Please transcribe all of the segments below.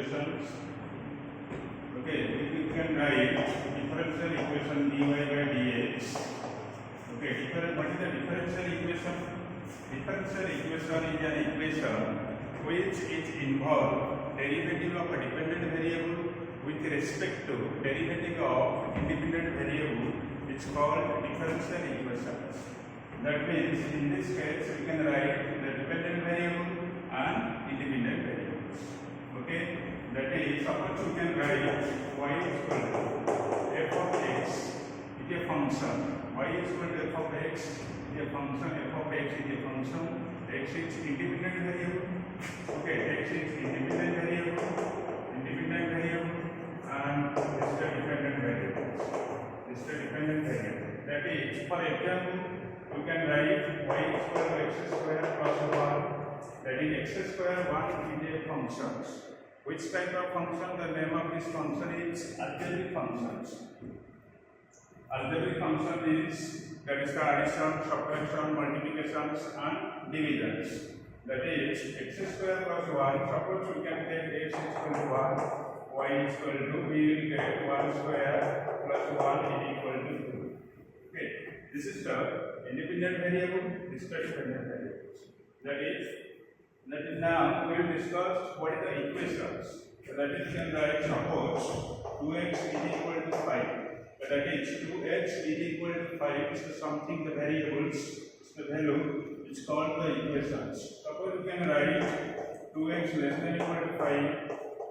equations. Okay, you can write differential equation dy by dx. Okay, what is the differential equation? Differential equation is an equation which is involved derivative of a dependent variable with respect to derivative of independent variable. It's called differential equations. That means in this case we can write the dependent variable and independent variables. Okay, that is, suppose you can write y is equal to f of x is a function. Y is equal to f of x is a function. F of x is a function. X is independent variable. Okay, x is independent variable, and this is the dependent variable. This is the dependent variable. That is, for example, you can write y is equal to x square plus 1. That is, x square 1 is a function. Which type of function? The name of this function is algebraic functions. Algebraic function is, that is the addition, subtraction, multiplications and divisions. That is, x square plus 1. Suppose we can take x is equal to 1, y is equal to, we will get 1 square plus 1 is equal to 2. Okay, this is the independent variable, this is the dependent variable. That is now we will discuss what is the equations. That is, you can write, suppose 2x is equal to 5. That is, 2x is equal to 5 is something, the variables, is the value, it's called the equations. Suppose you can write 2x less than equal to 5,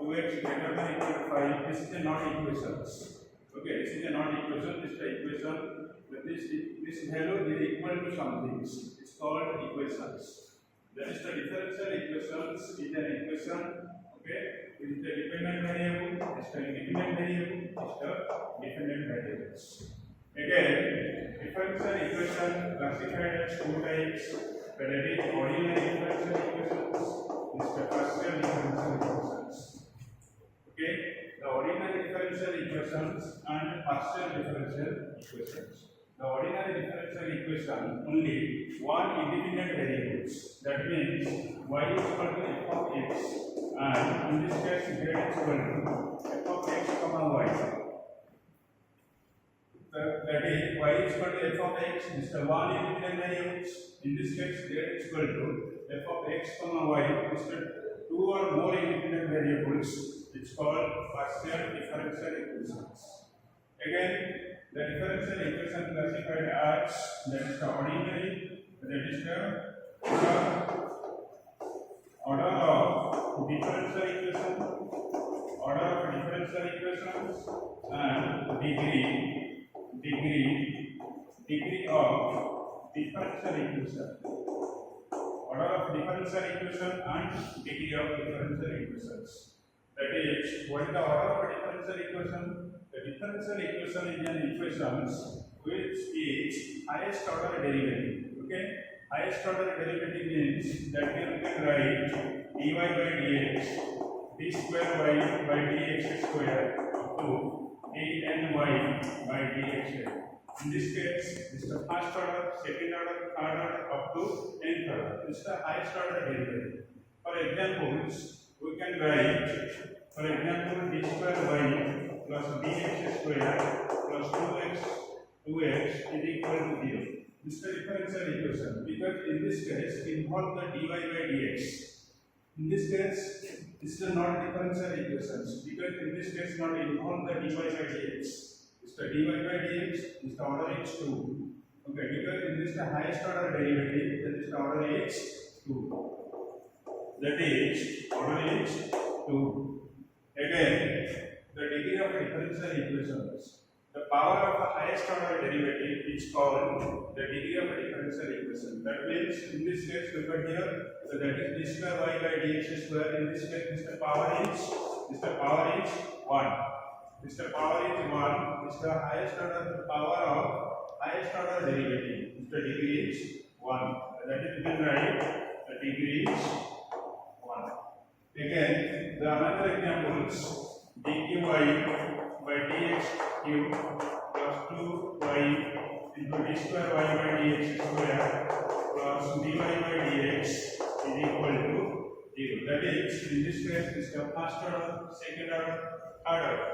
2x greater than equal to 5, this is the not equations. Okay, this is a not equation, this is the equation, but this value is equal to something, it's called equations. That is, the differential equations is an equation, okay, with the dependent variable, this the independent variable, this the dependent variables. Again, differential equation classified as two types, that is ordinary differential equations, this the partial differential equations. Okay, the ordinary differential equations and partial differential equations. The ordinary differential equation only one independent variables. That means y is equal to f of x, and in this case z is equal to f of x comma y. That is, y is equal to f of x is the one independent variables. In this case, z is equal to f of x comma y is the two or more independent variables. It's called partial differential equations. Again, the differential equation classified as, that is the ordinary, that is the order of differential equations, and degree of differential equation. Order of differential equation and degree of differential equations. That is, what is the order of a differential equation? The differential equation is an equation which is highest order derivative. Okay, highest order derivative means that we can write dy by dx, d square y by dx square up to dny by dx. In this case, this is the first order, second order, third order, up to nth order. This is the highest order derivative. For examples, we can write, for example, d square y plus dx square plus 2x is equal to 0. This is the differential equation, because in this case involve the dy by dx. In this case, this is not differential equations, because in this case not involve the dy by dx. This is the dy by dx, is the order is 2. Okay, because in this the highest order derivative, that is the order is 2. That is, order is 2. Again, the degree of differential equations. The power of the highest order derivative is called the degree of a differential equation. That means, in this case, look at here, so that is d square y by dx square. In this case, the power is 1. This the power is 1. This the highest order, the power of highest order derivative. The degree is 1. That is, you can write the degree is 1. Again, the another examples, dqy by dx cube plus 2y into d square y by dx square plus dy by dx is equal to 0. That is, in this case, this is the first order, second order, third order.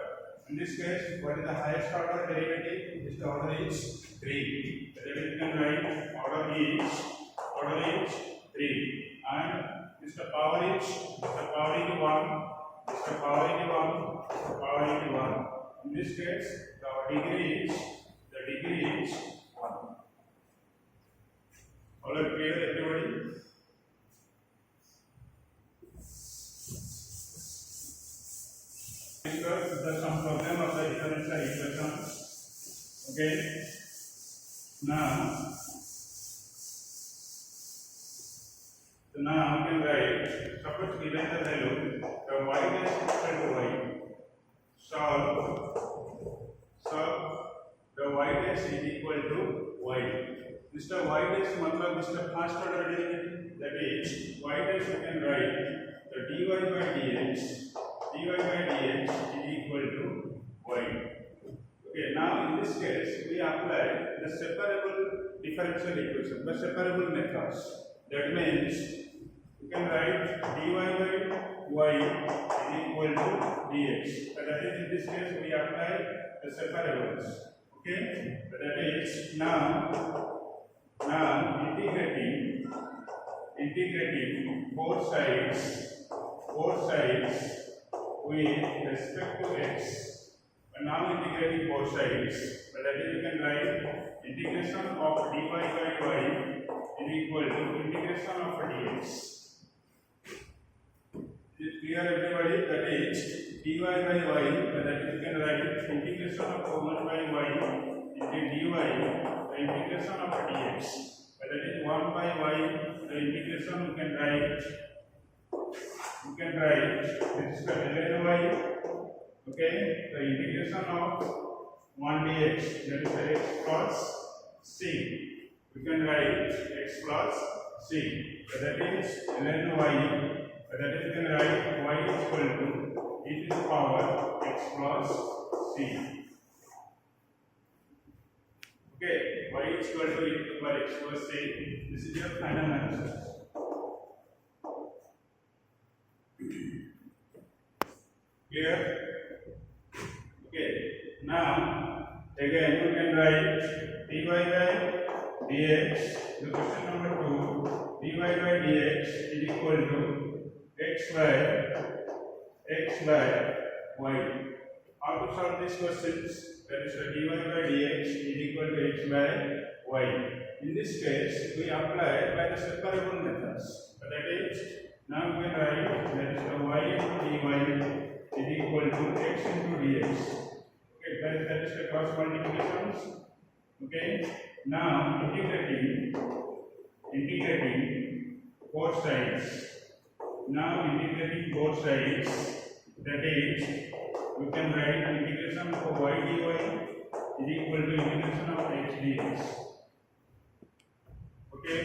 In this case, what is the highest order derivative? This order is 3. That is, you can write order is 3. And this the power is 1. This the power is 1. In this case, the degree is 1. All are clear, everybody? Discuss the some problem of the differential equation. Okay. Now you can write, suppose given the value, the y dash is equal to y. Solve the y dash is equal to y. This the y dash matlab this the first order derivative, that is y dash you can write the dy by dx is equal to y. Okay, now in this case we apply the separable differential equation, the separable methods. That means you can write dy by y is equal to dx. That is, in this case we apply the separables. Okay, that is now integrating both sides with respect to x. And now integrating both sides, that is, you can write integration of dy by y is equal to integration of dx. Is it clear, everybody? That is dy by y, that is, you can write integration of 1 by y into dy, the integration of dx. That is 1 by y, the integration you can write this is the ln y. Okay, the integration of 1 dx, that is the x plus c. You can write x plus c. That is ln y. That is, you can write y is equal to e to the power x plus c. Okay, y is equal to e to the power x plus c. This is your final answer. Clear? Okay, now again you can write dy by dx. The question number 2, dy by dx is equal to x by y. How to solve these questions? That is, the dy by dx is equal to x by y. In this case, we apply by the separable methods. That is, now we can write that is the y into dy is equal to x into dx. Okay, that is the cross multiplications. Okay, now integrating both sides. Now integrating both sides, that is, you can write integration of y dy is equal to integration of x dx. Okay,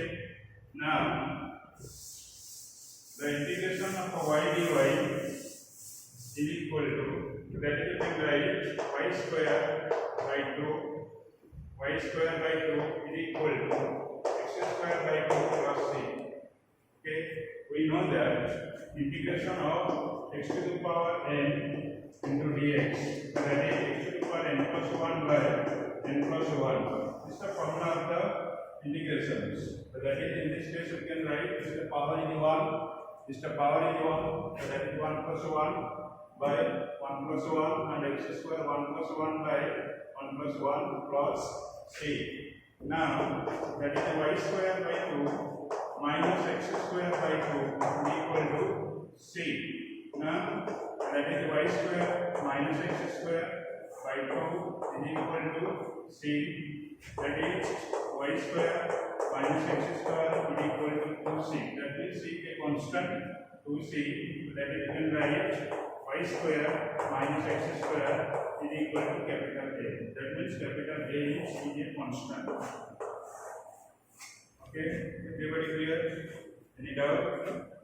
now the integration of y dy is equal to, that is, you can write y square by 2 is equal to x square by 2 plus c. Okay, we know that integration of x to the power n into dx, that is x to the power n plus 1 by n plus 1. This is the formula of the integrations. That is, in this case you can write this is the power in 1, this is the power in 1, that is 1 plus 1 by 1 plus 1 and x square 1 plus 1 by 1 plus 1 plus c. Now that is y square by 2 minus x square by 2 is equal to c. Now that is y square minus x square by 2 is equal to c. That is y square minus x square is equal to 2c. That is c a constant 2c. That is, you can write y square minus x square is equal to capital A. That means capital A is a constant. Okay, everybody clear? Any doubt?